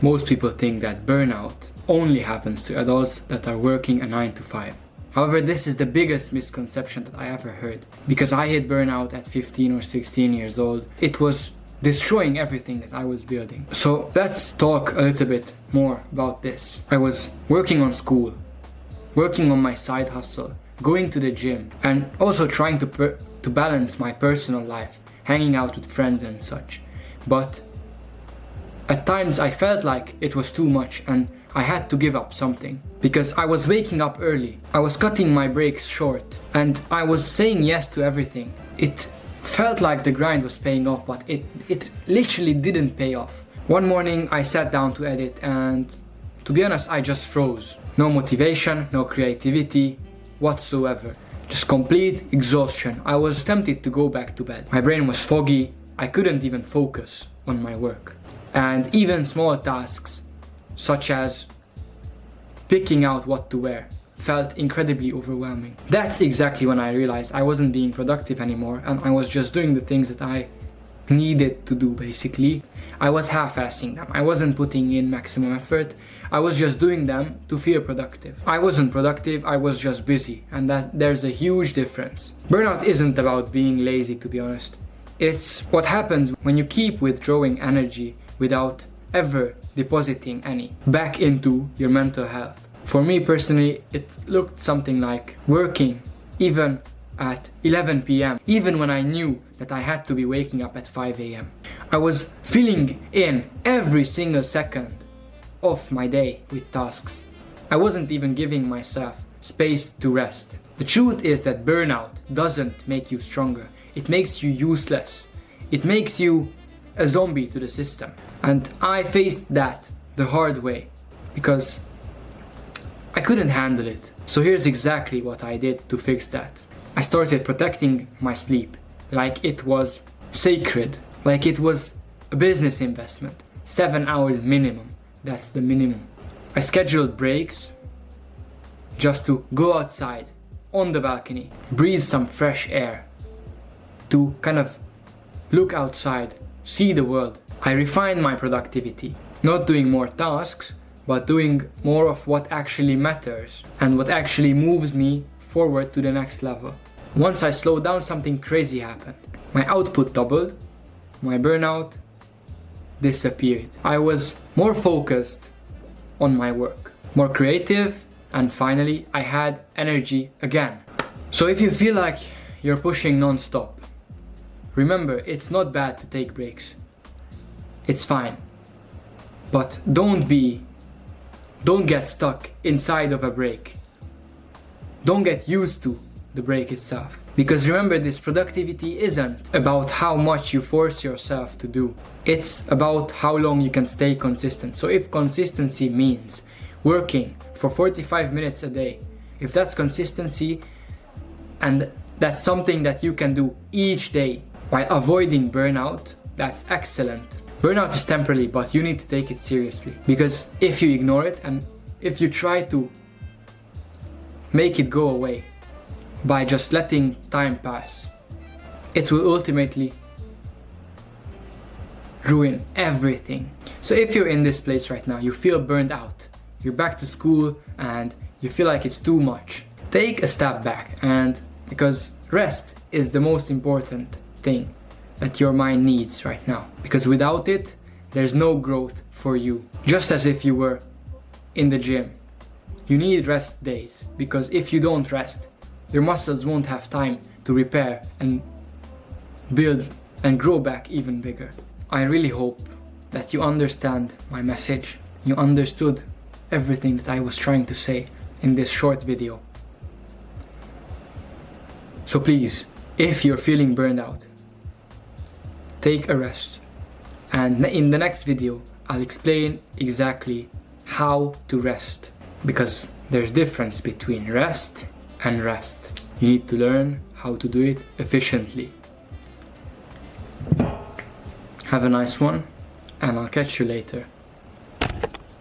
Most people think that burnout only happens to adults that are working a 9 to 5. However, this is the biggest misconception that I ever heard. Because I hit burnout at 15 or 16 years old, it was destroying everything that I was building. So let's talk a little bit more about this. I was working on school, working on my side hustle, going to the gym, and also trying to balance my personal life, hanging out with friends and such. But at times I felt like it was too much and I had to give up something. Because I was waking up early, I was cutting my breaks short, and I was saying yes to everything. It felt like the grind was paying off, but it literally didn't pay off. One morning I sat down to edit, and to be honest, I just froze. No motivation, no creativity whatsoever. Just complete exhaustion. I was tempted to go back to bed. My brain was foggy, I couldn't even focus on my work. And even small tasks, such as picking out what to wear, felt incredibly overwhelming. That's exactly when I realized I wasn't being productive anymore, and I was just doing the things that I needed to do basically. I was half-assing them. I wasn't putting in maximum effort. I was just doing them to feel productive. I wasn't productive, I was just busy, and there's a huge difference. Burnout isn't about being lazy, to be honest. It's what happens when you keep withdrawing energy without ever depositing any back into your mental health. For me personally, it looked something like working even at 11 p.m. even when I knew that I had to be waking up at 5 a.m. I was filling in every single second of my day with tasks. I wasn't even giving myself space to rest. The truth is that burnout doesn't make you stronger. It makes you useless. It makes you a zombie to the system. And I faced that the hard way because I couldn't handle it. So here's exactly what I did to fix that. I started protecting my sleep like it was sacred, like it was a business investment. 7 hours minimum, that's the minimum. I scheduled breaks just to go outside on the balcony, breathe some fresh air, to kind of look outside, see the world. I refined my productivity, not doing more tasks, but doing more of what actually matters and what actually moves me forward to the next level. Once I slowed down, something crazy happened. My output doubled, my burnout disappeared. I was more focused on my work, more creative, and finally I had energy again. So if you feel like you're pushing non-stop, remember, it's not bad to take breaks. It's fine. But don't get stuck inside of a break. Don't get used to the break itself. Because remember, this productivity isn't about how much you force yourself to do. It's about how long you can stay consistent. So if consistency means working for 45 minutes a day, if that's consistency and that's something that you can do each day while avoiding burnout, that's excellent. Burnout is temporary, but you need to take it seriously. Because if you ignore it and if you try to make it go away by just letting time pass, it will ultimately ruin everything. So if you're in this place right now, you feel burned out, you're back to school and you feel like it's too much, take a step back, and because rest is the most important thing that your mind needs right now, because without it there's no growth for you. Just as if you were in the gym, you need rest days, because if you don't rest, your muscles won't have time to repair and build and grow back even bigger. I really hope that you understand my message, you understood everything that I was trying to say in this short video. So please, if you're feeling burned out, take a rest, and in the next video I'll explain exactly how to rest, because there's difference between rest and rest. You need to learn how to do it efficiently. Have a nice one, and I'll catch you later.